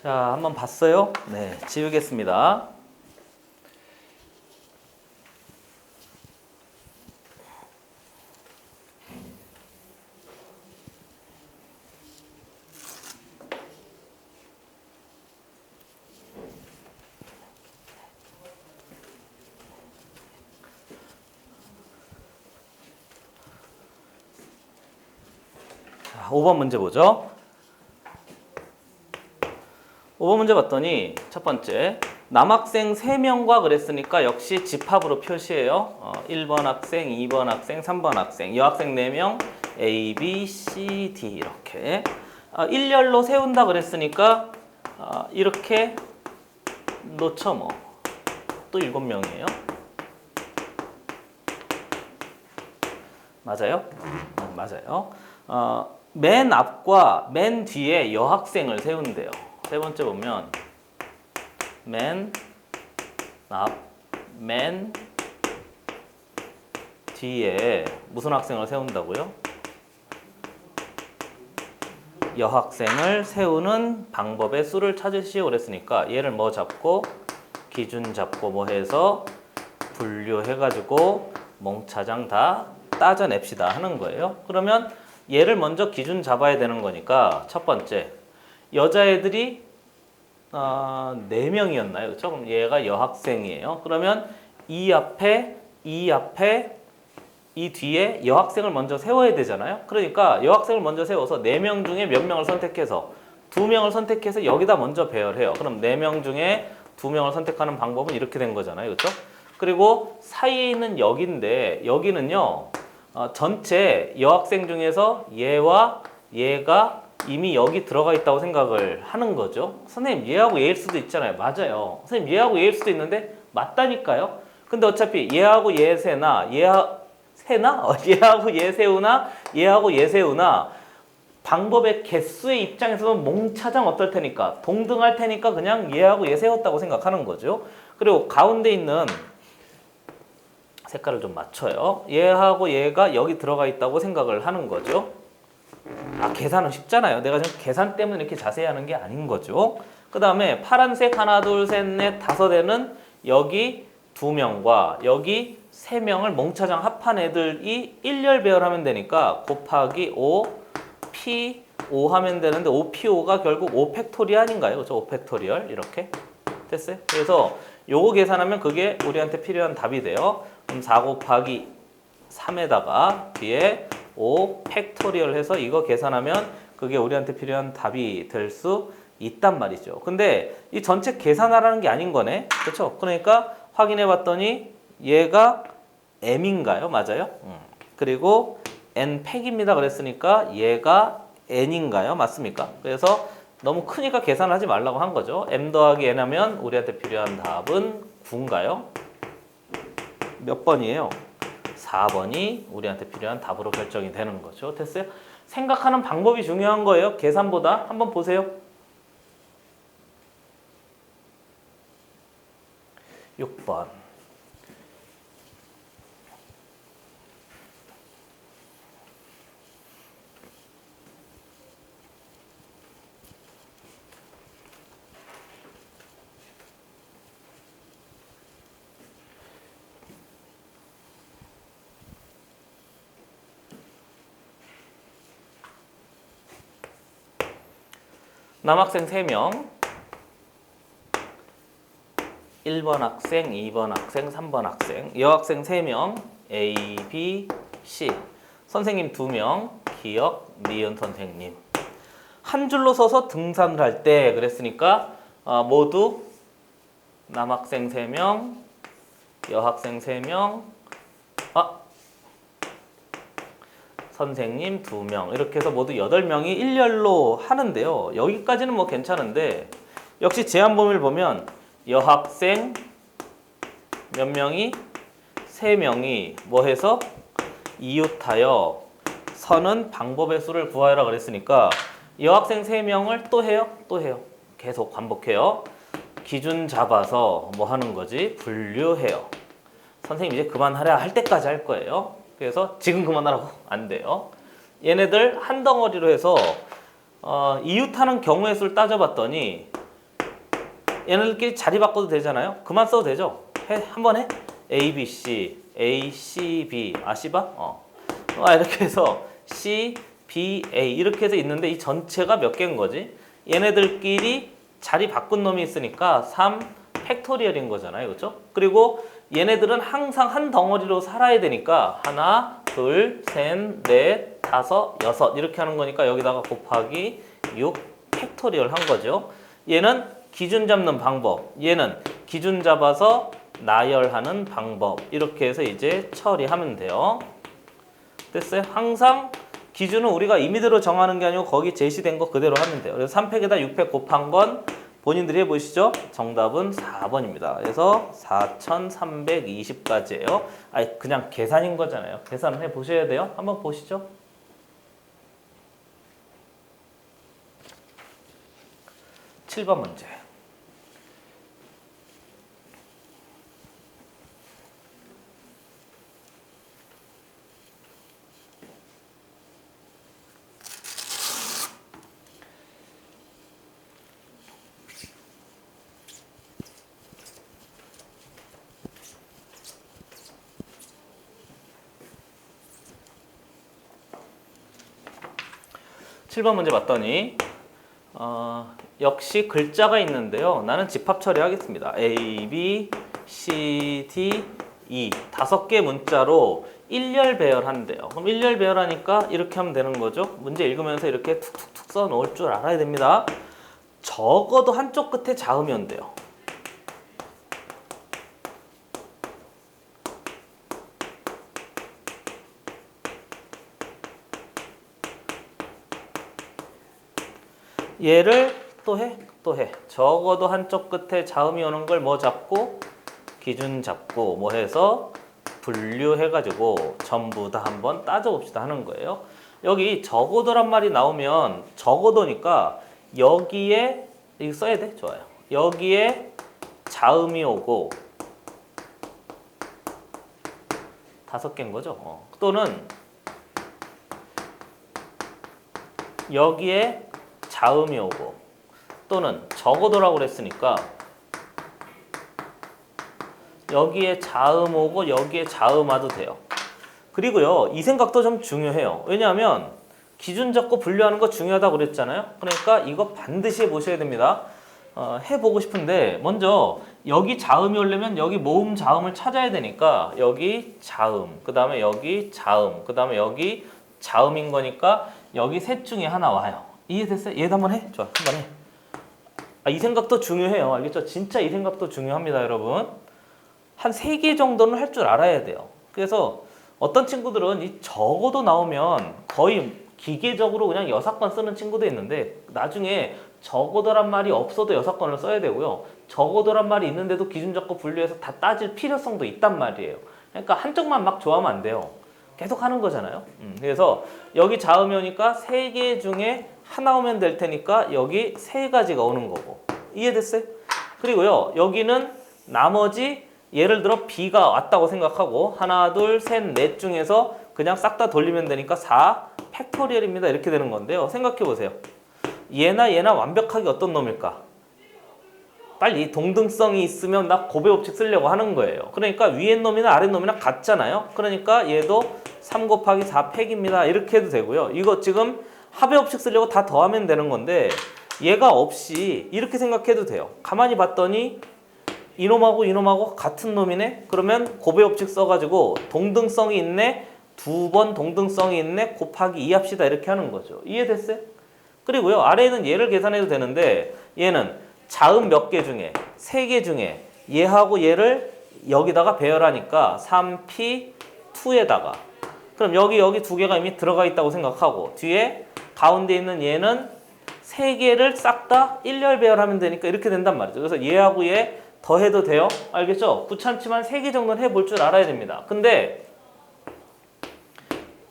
자, 한번 봤어요? 네, 지우겠습니다. 자, 5번 문제 보죠. 5번 문제 봤더니 첫 번째 남학생 3명과 그랬으니까 역시 집합으로 표시해요. 1번 학생, 2번 학생, 3번 학생, 여학생 4명 A, B, C, D 이렇게 일렬로 세운다 그랬으니까 이렇게 놓쳐 뭐 또 7명이에요. 맞아요? 맞아요. 맨 앞과 맨 뒤에 여학생을 세운대요. 세 번째 보면 맨 앞, 맨 뒤에 무슨 학생을 세운다고요? 여학생을 세우는 방법의 수를 찾으시오 그랬으니까 얘를 뭐 잡고 기준 잡고 뭐 해서 분류해가지고 몽차장 다 따져냅시다 하는 거예요. 그러면 얘를 먼저 기준 잡아야 되는 거니까 첫 번째 여자애들이 4명이었나요? 그렇죠? 그럼 얘가 여학생이에요. 그러면 이 앞에 이 뒤에 여학생을 먼저 세워야 되잖아요. 그러니까 여학생을 먼저 세워서 4명 중에 몇 명을 선택해서 2명을 선택해서 여기다 먼저 배열해요. 그럼 4명 중에 2명을 선택하는 방법은 이렇게 된 거잖아요. 그렇죠? 그리고 사이에 있는 여기인데 여기는요. 전체 여학생 중에서 얘와 얘가 이미 여기 들어가 있다고 생각을 하는 거죠. 선생님 얘하고 얘일 수도 있잖아요. 맞아요. 선생님 얘하고 얘일 수도 있는데 맞다니까요. 근데 어차피 얘하고 얘 세나 얘하고 얘 세우나 얘하고 얘 세우나 방법의 개수의 입장에서는 몽차장 어떨 테니까 동등할 테니까 그냥 얘하고 얘 세웠다고 생각하는 거죠. 그리고 가운데 있는 색깔을 좀 맞춰요. 얘하고 얘가 여기 들어가 있다고 생각을 하는 거죠. 계산은 쉽잖아요. 내가 지금 계산 때문에 이렇게 자세히 하는 게 아닌 거죠. 그 다음에 파란색 하나, 둘, 셋, 넷, 5애는 여기 2명과 여기 3명을 몽차장 합한 애들이 1열 배열하면 되니까 곱하기 5, P5 하면 되는데 5P5가 결국 5팩토리얼인가요? 그렇죠? 5팩토리얼 이렇게 됐어요? 그래서 요거 계산하면 그게 우리한테 필요한 답이 돼요. 그럼 4 곱하기 3에다가 뒤에 5 팩토리얼 해서 이거 계산하면 그게 우리한테 필요한 답이 될 수 있단 말이죠. 근데 이 전체 계산하라는 게 아닌 거네. 그렇죠? 그러니까 확인해 봤더니 얘가 m인가요? 맞아요? 그리고 n 팩입니다. 그랬으니까 얘가 n인가요? 맞습니까? 그래서 너무 크니까 계산하지 말라고 한 거죠. m 더하기 n 하면 우리한테 필요한 답은 9인가요? 몇 번이에요? 4번이 우리한테 필요한 답으로 결정이 되는 거죠. 됐어요? 생각하는 방법이 중요한 거예요. 계산보다. 한번 보세요. 6번. 남학생 3명, 1번 학생, 2번 학생, 3번 학생, 여학생 3명, A, B, C, 선생님 2명, 기억, 니은 선생님. 한 줄로 서서 등산을 할 때 그랬으니까 모두 남학생 3명, 여학생 3명, 선생님 2명 이렇게 해서 모두 8명이 일렬로 하는데요. 여기까지는 뭐 괜찮은데 역시 제한 범위를 보면 여학생 몇 명이 3명이 뭐 해서 이웃하여 선은 방법의 수를 구하여라 그랬으니까 여학생 3명을 또 해요. 또 해요. 계속 반복해요. 기준 잡아서 뭐 하는 거지? 분류해요. 선생님 이제 그만하라 할 때까지 할 거예요. 그래서 지금 그만하라고 안 돼요. 얘네들 한 덩어리로 해서 이웃하는 경우의 수를 따져봤더니 얘네들끼리 자리 바꿔도 되잖아요. 그만 써도 되죠. 한번 해. A, B, C, A, C, B. 아, C 봐? 이렇게 해서 C, B, A 이렇게 해서 있는데 이 전체가 몇 개인 거지? 얘네들끼리 자리 바꾼 놈이 있으니까 3 팩토리얼인 거잖아요. 그렇죠? 그리고 얘네들은 항상 한 덩어리로 살아야 되니까 하나, 둘, 셋, 넷, 다섯, 여섯 이렇게 하는 거니까 여기다가 곱하기 6 팩토리얼 한 거죠. 얘는 기준 잡는 방법, 얘는 기준 잡아서 나열하는 방법 이렇게 해서 이제 처리하면 돼요. 됐어요? 항상 기준은 우리가 임의대로 정하는 게 아니고 거기 제시된 거 그대로 하면 돼요. 그래서 3팩에다 6팩 곱한 건 본인들이 해보시죠. 정답은 4번입니다. 그래서 4320까지예요. 아니 그냥 계산인 거잖아요. 계산을 해보셔야 돼요. 한번 보시죠. 7번 문제. 칠 번 문제 봤더니 역시 글자가 있는데요. 나는 집합 처리하겠습니다. A, B, C, D, E 5개 문자로 일렬 배열한대요. 그럼 일렬 배열하니까 이렇게 하면 되는 거죠. 문제 읽으면서 이렇게 툭툭툭 써 놓을 줄 알아야 됩니다. 적어도 한쪽 끝에 자음이면 돼요. 얘를 또 해. 적어도 한쪽 끝에 자음이 오는 걸 뭐 잡고 기준 잡고 뭐 해서 분류해가지고 전부 다 한번 따져봅시다 하는 거예요. 여기 적어도란 말이 나오면 적어도니까 여기에 이거 써야 돼? 좋아요. 여기에 자음이 오고 5개인 거죠. 또는 여기에 자음이 오고 또는 적어도라고 그랬으니까 여기에 자음 오고 여기에 자음 와도 돼요. 그리고요 이 생각도 좀 중요해요. 왜냐하면 기준 잡고 분류하는 거 중요하다고 그랬잖아요. 그러니까 이거 반드시 해보셔야 됩니다. 해보고 싶은데 먼저 여기 자음이 오려면 여기 모음 자음을 찾아야 되니까 여기 자음 그 다음에 여기 자음 그 다음에 여기 자음인 거니까 여기 셋 중에 하나 와요. 이해됐어요? 얘도 한번 해? 좋아 한번 해. 이 생각도 중요해요. 알겠죠? 진짜 이 생각도 중요합니다 여러분. 한 3개 정도는 할 줄 알아야 돼요. 그래서 어떤 친구들은 이 적어도 나오면 거의 기계적으로 그냥 6건 쓰는 친구도 있는데 나중에 적어도란 말이 없어도 6건을 써야 되고요. 적어도란 말이 있는데도 기준 잡고 분류해서 다 따질 필요성도 있단 말이에요. 그러니까 한쪽만 막 좋아하면 안 돼요. 계속 하는 거잖아요. 그래서 여기 자음이 오니까 3개 중에 하나 오면 될 테니까 여기 3가지가 오는 거고. 이해됐어요? 그리고요 여기는 나머지 예를 들어 B가 왔다고 생각하고 하나 둘 셋 넷 중에서 그냥 싹 다 돌리면 되니까 4 팩토리얼입니다. 이렇게 되는 건데요. 생각해 보세요. 얘나 완벽하게 어떤 놈일까? 빨리 동등성이 있으면 나 곱의 법칙 쓰려고 하는 거예요. 그러니까 위에 놈이나 아래 놈이나 같잖아요. 그러니까 얘도 3 곱하기 4 팩입니다. 이렇게 해도 되고요. 이거 지금 합의 법칙 쓰려고 다 더하면 되는 건데 얘가 없이 이렇게 생각해도 돼요. 가만히 봤더니 이놈하고 같은 놈이네? 그러면 곱의 법칙 써가지고 동등성이 있네? 2번 동등성이 있네? 곱하기 2 합시다. 이렇게 하는 거죠. 이해됐어요? 그리고요 아래에는 얘를 계산해도 되는데 얘는 자음 몇 개 중에 3개 중에 얘하고 얘를 여기다가 배열하니까 3P2에다가 그럼 여기 2개가 이미 들어가 있다고 생각하고 뒤에 가운데 있는 얘는 3개를 싹 다 일렬 배열하면 되니까 이렇게 된단 말이죠. 그래서 얘하고 얘 더해도 돼요. 알겠죠? 귀찮지만 3개 정도는 해볼 줄 알아야 됩니다. 근데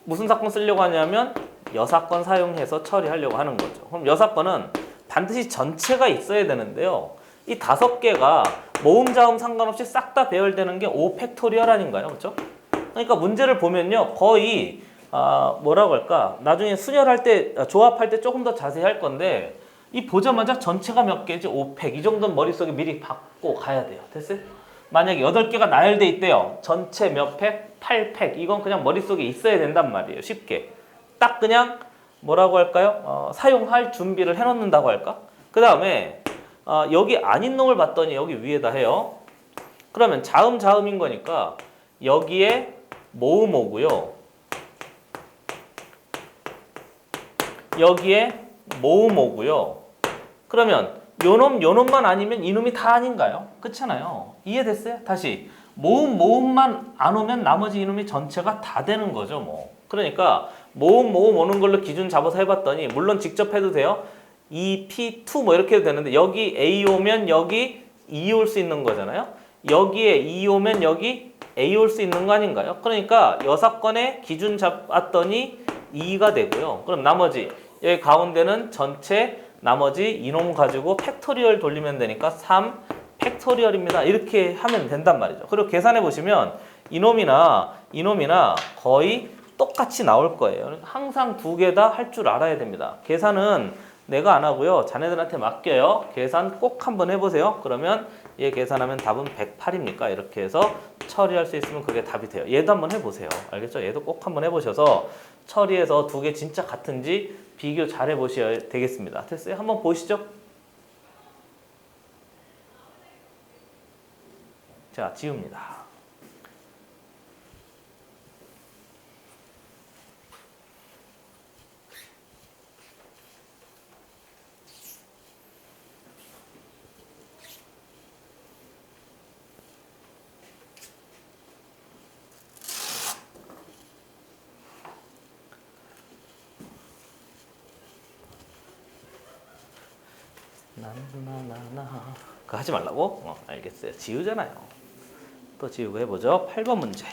무슨 사건 쓰려고 하냐면 여사건 사용해서 처리하려고 하는 거죠. 그럼 여사건은 반드시 전체가 있어야 되는데요. 이 5개가 모음 자음 상관없이 싹 다 배열되는 게 5 팩토리얼 아닌가요? 그렇죠? 그러니까 문제를 보면요. 거의 뭐라고 할까? 나중에 순열할 때 조합할 때 조금 더 자세히 할 건데 이 보자마자 전체가 몇 개지? 5팩. 이 정도는 머릿속에 미리 받고 가야 돼요. 됐어요? 만약에 8개가 나열돼 있대요. 전체 몇 팩? 8팩. 이건 그냥 머릿속에 있어야 된단 말이에요. 쉽게. 딱 그냥 뭐라고 할까요? 사용할 준비를 해놓는다고 할까? 그 다음에 여기 아닌 놈을 봤더니 여기 위에다 해요. 그러면 자음인 거니까 여기에 모음오고요. 여기에 모음오고요. 그러면 요놈만 아니면 이놈이 다 아닌가요? 그렇잖아요. 이해됐어요? 다시 모음만 안 오면 나머지 이놈이 전체가 다 되는 거죠. 뭐. 그러니까 모음 오는 걸로 기준 잡아서 해봤더니 물론 직접 해도 돼요. P2 뭐 이렇게 해도 되는데 여기 A 오면 여기 E 올 수 있는 거잖아요. 여기에 E 오면 여기 A 올 수 있는 거 아닌가요? 그러니까 6건의 기준 잡았더니 E가 되고요. 그럼 나머지 여기 가운데는 전체 나머지 이놈 가지고 팩토리얼 돌리면 되니까 3 팩토리얼입니다. 이렇게 하면 된단 말이죠. 그리고 계산해 보시면 이놈이나 거의 똑같이 나올 거예요. 항상 2개 다 할 줄 알아야 됩니다. 계산은 내가 안 하고요. 자네들한테 맡겨요. 계산 꼭 한번 해보세요. 그러면 얘 계산하면 답은 108입니까? 이렇게 해서 처리할 수 있으면 그게 답이 돼요. 얘도 한번 해보세요. 알겠죠? 얘도 꼭 한번 해보셔서 처리해서 2개 진짜 같은지 비교 잘 해보셔야 되겠습니다. 됐어요? 한번 보시죠. 자, 지웁니다. 나나나나 그거 하지 말라고? 알겠어요. 지우잖아요. 또 지우고 해보죠. 8번 문제.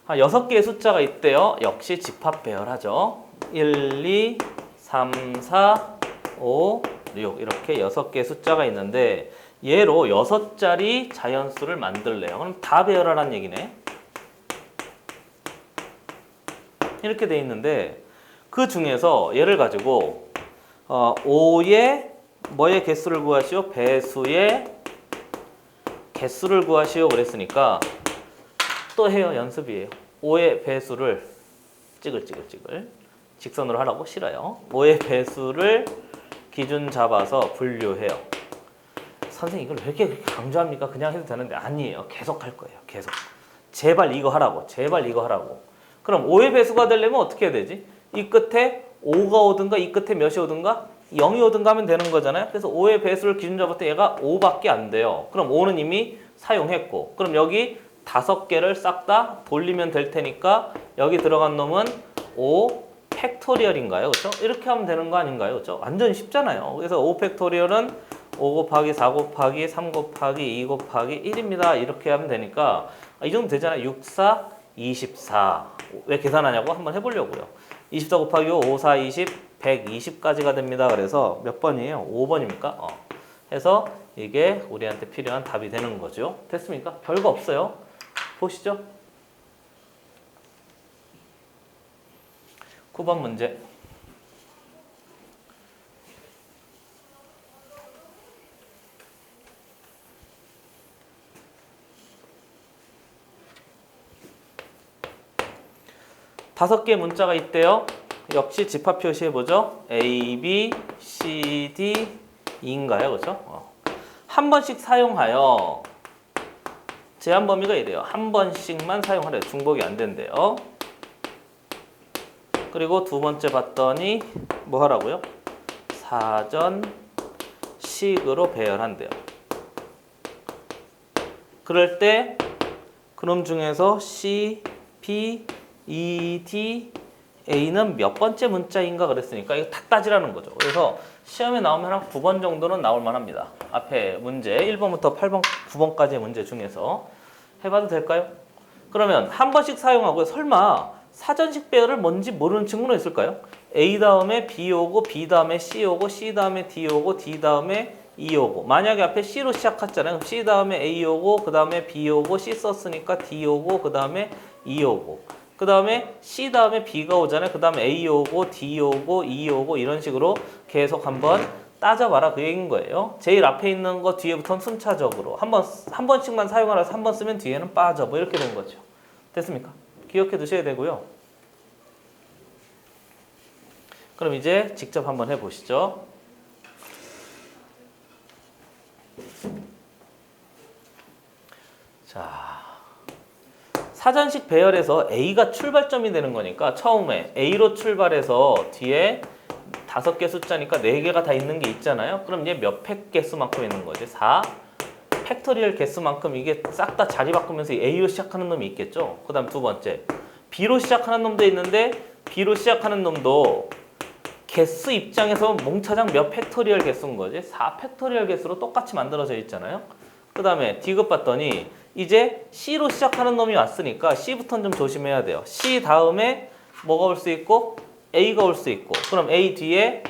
6개의 숫자가 있대요. 역시 집합 배열하죠. 1, 2, 3, 4, 5, 6 이렇게 6개의 숫자가 있는데 얘로 6자리 자연수를 만들래요. 그럼 다 배열하라는 얘기네. 이렇게 돼 있는데 그 중에서 얘를 가지고 5의 뭐의 개수를 구하시오? 배수의 개수를 구하시오 그랬으니까 또 해요. 연습이에요. 5의 배수를 찌글찌글 직선으로 하라고? 싫어요. 5의 배수를 기준 잡아서 분류해요. 선생님 이걸 왜 이렇게 강조합니까? 그냥 해도 되는데 아니에요. 계속 할 거예요. 계속. 제발 이거 하라고. 제발 이거 하라고. 그럼 5의 배수가 되려면 어떻게 해야 되지? 이 끝에 5가 오든가 이 끝에 몇이 오든가 0이 오든가 하면 되는 거잖아요. 그래서 5의 배수를 기준 잡을 때 얘가 5밖에 안 돼요. 그럼 5는 이미 사용했고 그럼 여기 5개를 싹 다 돌리면 될 테니까 여기 들어간 놈은 5 팩토리얼인가요? 그렇죠? 이렇게 하면 되는 거 아닌가요? 그렇죠? 완전 쉽잖아요. 그래서 5 팩토리얼은 5 곱하기 4 곱하기 3 곱하기 2 곱하기 1입니다. 이렇게 하면 되니까 이 정도 되잖아요. 6, 4, 24. 왜 계산하냐고 한번 해보려고요. 24 곱하기 5, 5, 4, 20, 120까지가 됩니다. 그래서 몇 번이에요? 5번입니까? 해서 이게 우리한테 필요한 답이 되는 거죠. 됐습니까? 별거 없어요. 보시죠. 9번 문제. 다섯 개의 문자가 있대요. 역시 집합 표시해보죠. A, B, C, D, E인가요? 그죠? 한 번씩 사용하여 제한 범위가 이래요. 한 번씩만 사용하래요. 중복이 안 된대요. 그리고 두 번째 봤더니 뭐 하라고요? 사전식으로 배열한대요. 그럴 때 그놈 중에서 C, B, E, D, A는 몇 번째 문자인가 그랬으니까 이거 다 따지라는 거죠. 그래서 시험에 나오면 한 9번 정도는 나올 만합니다. 앞에 문제 1번부터 8번, 9번까지의 문제 중에서 해봐도 될까요? 그러면 한 번씩 사용하고요. 설마 사전식 배열을 뭔지 모르는 친구는 있을까요? A 다음에 B 오고 B 다음에 C 오고 C 다음에 D 오고 D 다음에 E 오고 만약에 앞에 C로 시작했잖아요. C 다음에 A 오고 그 다음에 B 오고 C 썼으니까 D 오고 그 다음에 E 오고 그 다음에 C 다음에 B가 오잖아요. 그 다음에 A 오고 D 오고 E 오고 이런 식으로 계속 한번 따져봐라 그 얘기인 거예요. 제일 앞에 있는 거 뒤에부터는 순차적으로 한 번씩만 사용하라서 한 번 쓰면 뒤에는 빠져 뭐 이렇게 된 거죠. 됐습니까? 기억해 두셔야 되고요. 그럼 이제 직접 한번 해보시죠. 자, 사전식 배열에서 A가 출발점이 되는 거니까 처음에 A로 출발해서 뒤에 5개 숫자니까 4개가 다 있는 게 있잖아요. 그럼 얘 몇 팩 개수만큼 있는 거지? 4 팩토리얼 개수만큼 이게 싹 다 자리 바꾸면서 A로 시작하는 놈이 있겠죠. 그 다음 두 번째 B로 시작하는 놈도 있는데 B로 시작하는 놈도 개수 입장에서 몽차장 몇 팩토리얼 개수인 거지? 4 팩토리얼 개수로 똑같이 만들어져 있잖아요. 그 다음에 D급 봤더니 이제 C로 시작하는 놈이 왔으니까 C부터는 좀 조심해야 돼요. C 다음에 뭐가 올 수 있고 A가 올 수 있고 그럼 A 뒤에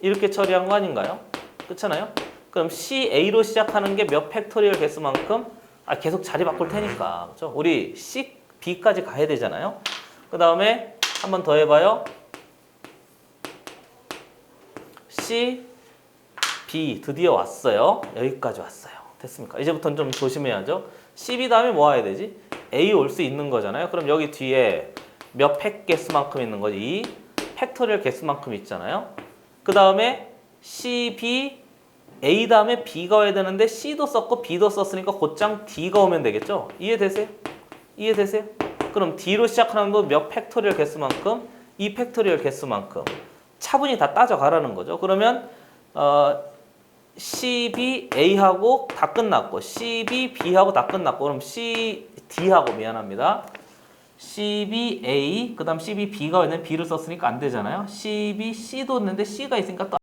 이렇게 처리한 거 아닌가요? 그렇잖아요? 그럼 C, A로 시작하는 게 몇 팩토리얼 개수만큼 계속 자리 바꿀 테니까 그렇죠? 우리 C, B까지 가야 되잖아요. 그 다음에 한 번 더 해봐요. C, B 드디어 왔어요. 여기까지 왔어요. 됐습니까? 이제부터는 좀 조심해야죠. C, B 다음에 뭐 와야 되지? A 올 수 있는 거잖아요. 그럼 여기 뒤에 몇 팩 개수만큼 있는 거지? 이 팩토리얼 개수만큼 있잖아요. 그 다음에 C, B, A 다음에 B가 와야 되는데 C도 썼고 B도 썼으니까 곧장 D가 오면 되겠죠? 이해되세요? 이해되세요? 그럼 D로 시작하는 거 몇 팩토리얼 개수만큼? 2 팩토리얼 개수만큼 차분히 다 따져가라는 거죠. 그러면 C, B, A하고 다 끝났고 C, B, B하고 다 끝났고 그럼 C, D하고 미안합니다. C, B, A 그 다음 C, B, B가 있는 B를 썼으니까 안 되잖아요. C, B, C도 있는데 C가 있으니까 또